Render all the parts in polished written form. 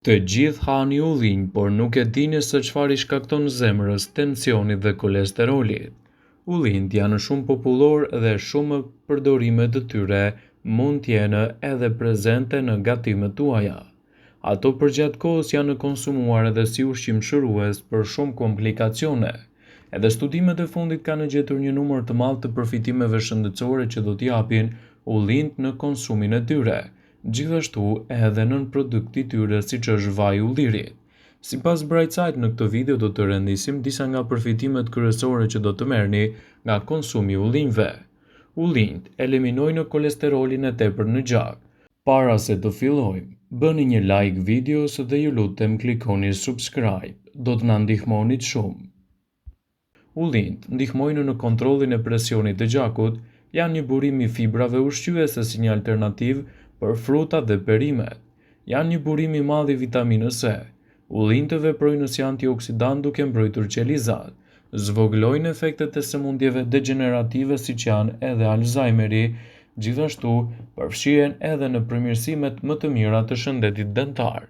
Të gjithë hani ullinj, por nuk e dini se çfarë i shkakton zemrës, tensionit dhe kolesterolit. Ullinjt janë shumë popullor dhe shumë përdorimet e tyre mund t'jenë edhe prezente në gatimet tuaja. Ato përgjatë kohës janë konsumuar edhe si ushqim shërues për shumë komplikacione. Edhe studimet e fundit kanë gjetur një numër të madh të përfitimeve shëndetësore që do t'japin ullinjt në konsumin e tyre, gjithashtu edhe nën produkti tyre siç është vaji i ullirit. Sipas Brightside, në këtë video do të rendisim disa nga përfitimet kryesore që do të merrni nga konsumi i ullinjve. Ullinjt eliminojnë kolesterolin e tepërt në gjak. Para se të fillojmë, bëni një like videos dhe ju lutem klikoni subscribe, do të na ndihmonit shumë. Ullinjt ndihmojnë në kontrollin e presionit të gjakut, janë një burim i fibrave ushqyese si një alternativë për frutat dhe perimet. Janë një burim i madh i vitaminës C. Ullinjt veprojnë si antioksidant duke mbrojtur qelizat, zvoglojnë efektet e sëmundjeve degenerative siç janë edhe Alzheimeri, gjithashtu përfshihen edhe në përmirësimet më të mira të shëndetit dentar.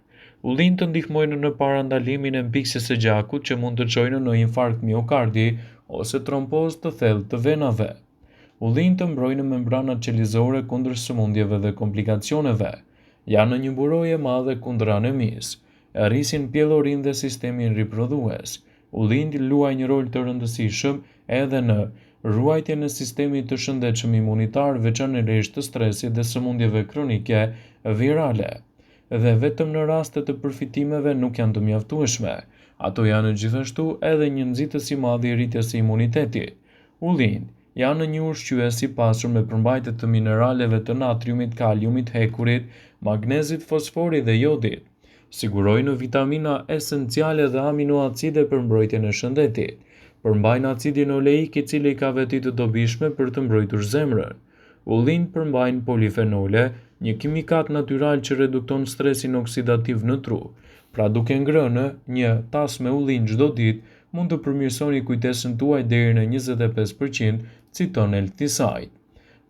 Ullinjt ndihmojnë në parandalimin e mbiksjes së gjakut që mund të çojnë në infarkt miokardi ose trombozë të thellë të venave. Ullinjt mbrojnë membranat qelizore kundër sëmundjeve dhe komplikacioneve. Janë një mburojë e madhe kundër anemisë. Rrisin pjellorinë dhe sistemin riprodhues. Ullinjt luajnë një rol të rëndësishëm edhe në ruajtjen e sistemit të shëndetshëm imunitar, veçanërisht të stresit dhe sëmundjeve kronike virale. Dhe vetëm në raste të përfitimeve nuk janë të mjaftueshme. Ato janë gjithashtu edhe një nxitës i madh i rritjes së imunitetit. Ullinjt janë një ushqyes i pasur me përmbajtje të mineraleve të natriumit, kaliumit, hekurit, magnezit, fosforit dhe jodit. Sigurojnë vitamina esenciale dhe aminoacide për mbrojtjen e shëndetit. Përmbajnë acidin oleik i cili ka veti të dobishme për të mbrojtur zemrën. Ullinjt përmbajnë polifenole, një kimikat natyral që redukton stresin oksidativ në tru. Pra duke ngrënë një tas me ullinj çdo ditë, mund të përmirësoni kujtesën tuaj deri në 25%, citon Healthyside.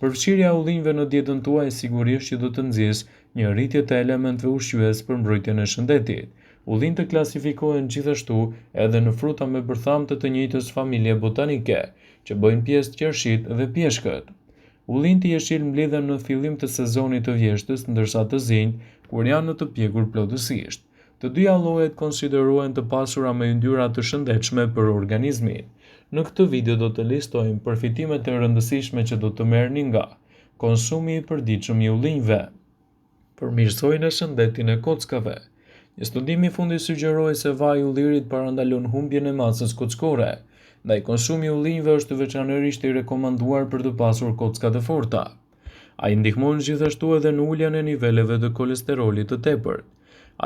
Përfshirja e ullinjve në dietën tuaj sigurisht që do të nxjisë një rritje të elementeve ushqyes për mbrojtjen e shëndetit. Ullinjt klasifikohen gjithashtu edhe në fruta me bërthamtë të njëjtës familje botanike, që bëjnë pjesë qershit dhe pjeshkët. Ullinjt i jeshil mblidhen në fillim të sezonit të vjeshtës, ndërsa të zinjt kur janë në të pjekur plotësisht. Të dyja llojet konsiderohen të pasura me yndyrra të shëndetshme për organizmin. Në këtë video do të listojmë përfitimet e rëndësishme që do të merrni nga konsumi i përditshëm i ullinjve. Përmirësojnë shëndetin e kockave. Një studim i fundit sugjeroi se vaji i ullirit parandalon humbjen e masës kockore. Ndaj konsumi i ullinjve është veçanërisht i rekomanduar për të pasur kocka të forta. Ai ndihmon gjithashtu edhe në uljen e niveleve të kolesterolit të tepërt.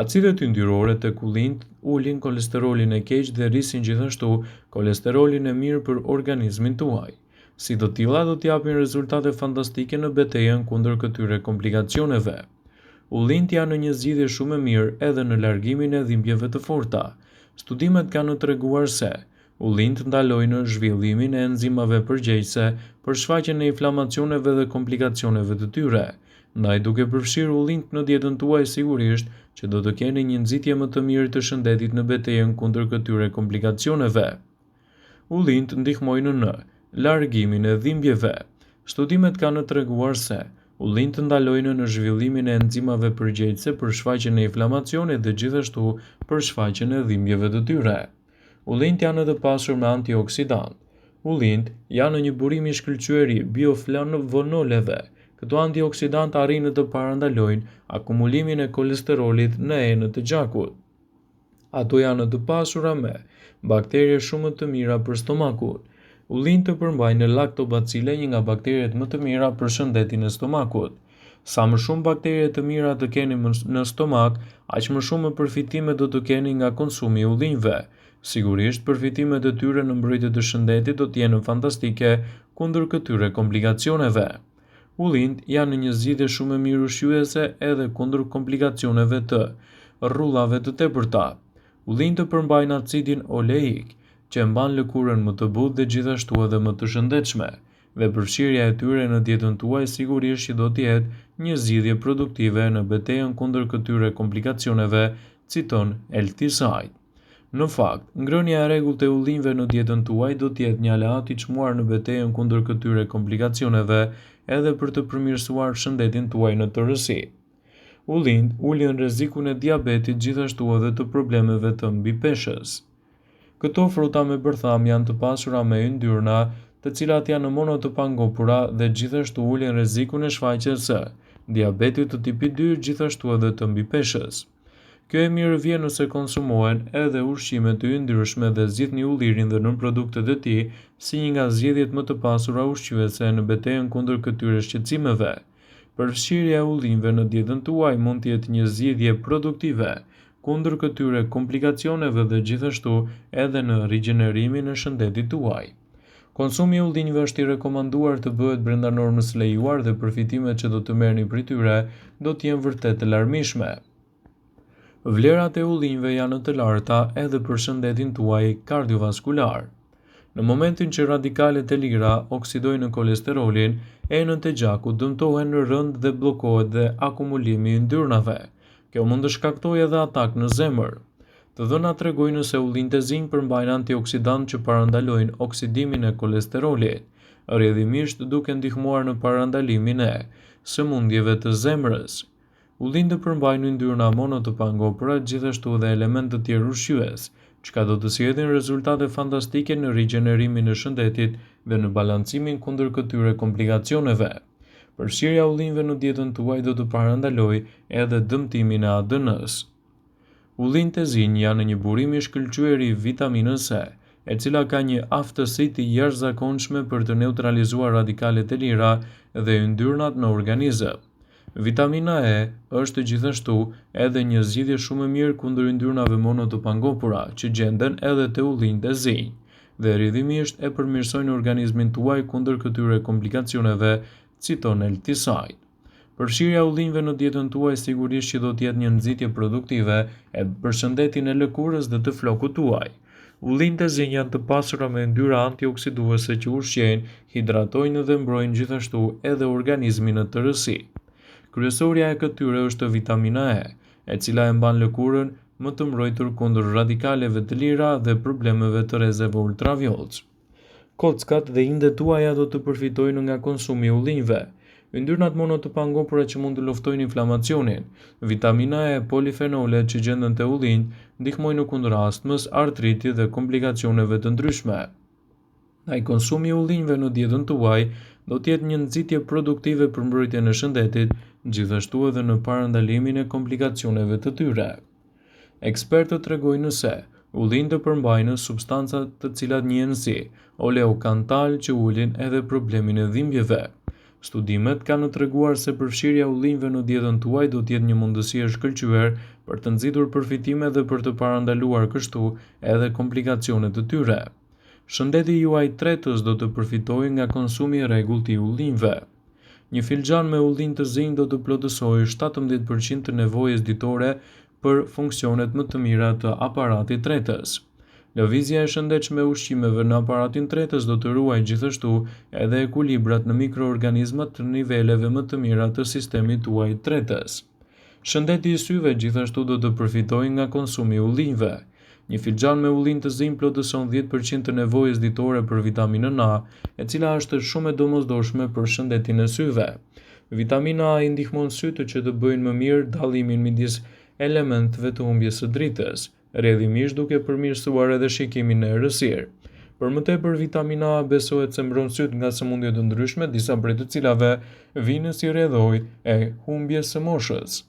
Acidet yndyrore tek ullinjt ulin kolesterolin e keq dhe rrisin gjithashtu kolesterolin e mirë për organizmin tuaj. Si të tilla do t'japin rezultate fantastike në betejën kundër këtyre komplikacioneve. Ullinjt janë një zgjidhje shumë e mirë edhe në largimin e dhimbjeve të forta. Studimet kanë treguar se ullinjt ndalojnë zhvillimin e enzimave përgjegjëse për shfaqjen e inflamacioneve dhe komplikacioneve të tyre. Ndaj duke përfshirë ullinjt në dietën tuaj sigurisht që do të keni një nxitje më të mirë të shëndetit në betejën kundër këtyre komplikacioneve. Ullinjt ndihmojnë në largimin e dhimbjeve. Studimet kanë treguar se ullinjt ndalojnë në zhvillimin e enzimave përgjegjëse për shfaqjen e inflamacionit dhe gjithashtu për shfaqjen e dhimbjeve të tyre. Ullinjt janë të pasur me antioksidant. Ullinjt janë një burim i shkëlqyeri bioflavonoleve. Këto antioksidant arrin të parandalojnë akumulimin e kolesterolit në enët e gjakut. Ato janë të pasura me baktere shumë të mira për stomakun. Ullinjt përmbajnë laktobacille, një nga bakteret më të mira për shëndetin e stomakut. Sa më shumë baktere të mira të keni në stomak, aq më shumë përfitime do të keni nga konsumi i ullinjve. Sigurisht, përfitimet e tyre në mbrojtje të shëndetit do të jenë fantastike kundër këtyre komplikacioneve. Ullinjt janë një zgjidhje shumë e mirë ushqyese edhe kundër komplikacioneve të rrullave të tepërta. Ullinjt përmbajnë acidin oleik, që mban lëkurën më të butë dhe gjithashtu edhe më të shëndetshme. Dhe përfshirja e tyre në dietën tuaj sigurisht që do të jetë një zgjidhje produktive në betejën kundër këtyre komplikacioneve citon Eltisaj. Në fakt, ngrënia e rregullt e ullinjve në dietën tuaj do të jetë një aleat i çmuar në betejën kundër këtyre komplikacioneve edhe për të përmirësuar shëndetin tuaj në tërësi. Ullinjt ulin rrezikun e diabetit gjithashtu edhe të problemeve të mbipeshës. Këto fruta me bërtham janë të pasura me yndyrna, të cilat janë mono të pangopura dhe gjithashtu ulin rrezikun e shfaqjes së diabetit të tipit 2 gjithashtu edhe të mbipeshës. Kjo e mirë vjen nëse konsumohen edhe ushqime të yndyrshme dhe zgjidhni ullirin dhe nën produktet e tij si një nga zgjedhjet më të pasura ushqyese në betejën kundër këtyre shqetësimeve. Përfshirja e ullinjve në dietën tuaj mund të jetë një zgjidhje produktive kundër këtyre komplikacioneve dhe gjithashtu edhe në rigjenerimin e shëndetit tuaj. Konsumi i ullinjve është i rekomanduar të bëhet brenda normës lejuar dhe përfitimet që do të merrni prej tyre do të jenë vërtet të larmishme. Vlerat e ullinjve janë të larta edhe për shëndetin tuaj kardiovaskular. Në momentin që radikalet e lira oksidojnë kolesterolin, enët e gjakut dëmtohen në rënd dhe bllokohet dhe akumulimi i yndyrnave. Kjo mund të shkaktojë edhe atak në zemër. Të dhënat tregojnë se ullinjt e zinj përmbajnë antioksidant që parandalojnë oksidimin e kolesterolit, rrjedhimisht duke ndihmuar në parandalimin e sëmundjeve të zemrës. Ullinjt përmbajnë yndyrna mono të pangopura, gjithashtu edhe elementë të tjerë ushqyes, çka do të sjellin rezultate fantastike në rigjenerimin e shëndetit dhe në balancimin kundër këtyre komplikacioneve. Përfshirja e ullinjve në dietën tuaj do të parandalojë edhe dëmtimin e ADN-s. Ullinjt e zinj janë një burim i shkëlqyer i vitaminës C, e cila ka një aftësi të jashtëzakonshme për të neutralizuar radikalet e lira dhe yndyrnat në organizëm. Vitamina E është gjithashtu edhe një zgjidhje shumë e mirë kundër yndyrnave mono të pangopura që gjenden edhe te ullinjt e zinj, dhe rrjedhimisht e përmirësojnë organizmin tuaj kundër këtyre komplikacioneve, citon Eltisaj. Përfshirja e ullinjve në dietën tuaj sigurisht që do të jetë një nxitje produktive për shëndetin e lëkurës dhe të flokut tuaj. Ullinjt e zinj janë të pasura me yndyrna antioksiduese që ushqejnë, hidratojnë dhe mbrojnë gjithashtu edhe organizmin në tërësi. Kryesorja e këtyre është vitamina E, e cila e mban lëkurën më të mbrojtur kundër radikaleve të lira dhe problemeve të rrezeve ultravjollc. Kockat dhe indet tuaja do të përfitojnë nga konsumi i ullinjve. Yndyrnat mono të pangopura që mund të luftojnë inflamacionin, vitamina E, polifenolet që gjenden te ullinjt, ndihmojnë në kundër astmës, artritit dhe komplikacioneve të ndryshme. Ai konsumi i ullinjve në dietën tuaj do të jetë një nxitje produktive për mbrojtjen e shëndetit, gjithashtu edhe në parandalimin e komplikacioneve të tyre. Ekspertët tregojnë se ullinjt përmbajnë substanca të cilat njihen si oleokantal që ulin edhe problemin e dhimbjeve. Studimet kanë treguar se përfshirja e ullinjve në dietën tuaj do të jetë një mundësi e shkëlqyer për të nxitur përfitime dhe për të parandaluar kështu edhe komplikacionet të tyre. Shëndeti juaj tretës do të përfitojë nga konsumi i rregullt i ullinjve. Një filxhan me ullinj të zinj do të plotësojë 17% të nevojës ditore për funksionet më të mira të aparatit tretës. Lëvizja e shëndetshme e ushqimeve në aparatin tretës do të ruajë gjithashtu edhe ekuilibrat në mikroorganizmat të niveleve më të mira të sistemit tuaj tretës. Shëndeti i syve gjithashtu do të përfitojë nga konsumi i ullinjve. Një filxhan me ullinj të zinj plotëson 10% të nevojës ditore për vitaminën A, e cila është shumë e domosdoshme për shëndetin e syve. Vitamina A i ndihmon sytë që të bëjnë më mirë dallimin midis elementëve të humbjes së dritës, rrjedhimisht duke përmirësuar edhe shikimin në errësirë. Për më tepër, vitamina A besohet se mbron sytë nga sëmundje të ndryshme, disa prej të cilave vinë si rrjedhoj e humbjes së moshës.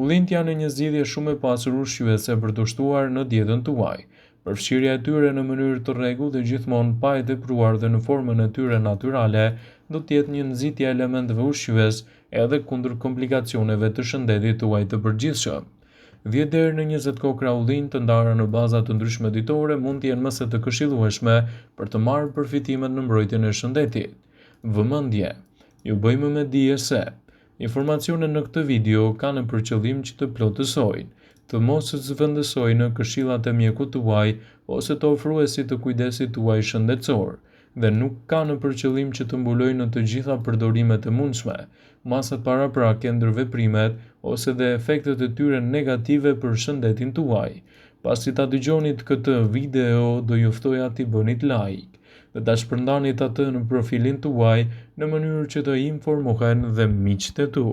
Ullinjt janë një zgjidhje shumë e pasur ushqyese për të shtuar në dietën tuaj. Përfshirja e tyre në mënyrë të rregullt dhe gjithmonë pa e tepruar dhe në formën e tyre natyrale do të jetë një nxitje e elementëve ushqyes edhe kundër komplikacioneve të shëndetit tuaj të përgjithshëm. 10 deri në 20 kokra ullinj të ndarë në baza të ndryshme ditore mund të jenë mëse të këshillueshme për të marrë përfitimet në mbrojtjen e shëndetit. Vëmendje. Ju bëjmë me dije se informacionet në këtë video kanë për qëllim që të plotësojnë, të mos zëvendësojnë në këshillat e mjekut tuaj ose të ofruesit të kujdesit tuaj shëndetësor, dhe nuk kanë për qëllim që të mbulojnë në të gjitha përdorimet e mundshme, masat paraprake ndër veprimet, ose dhe efektet e tyre negative për shëndetin tuaj. Pasi ta dëgjonit këtë video, do ju ftoja t'i bënit like dhe ta shpërndanit atë në profilin tuaj në mënyrë që të informohen dhe miqtë e tu.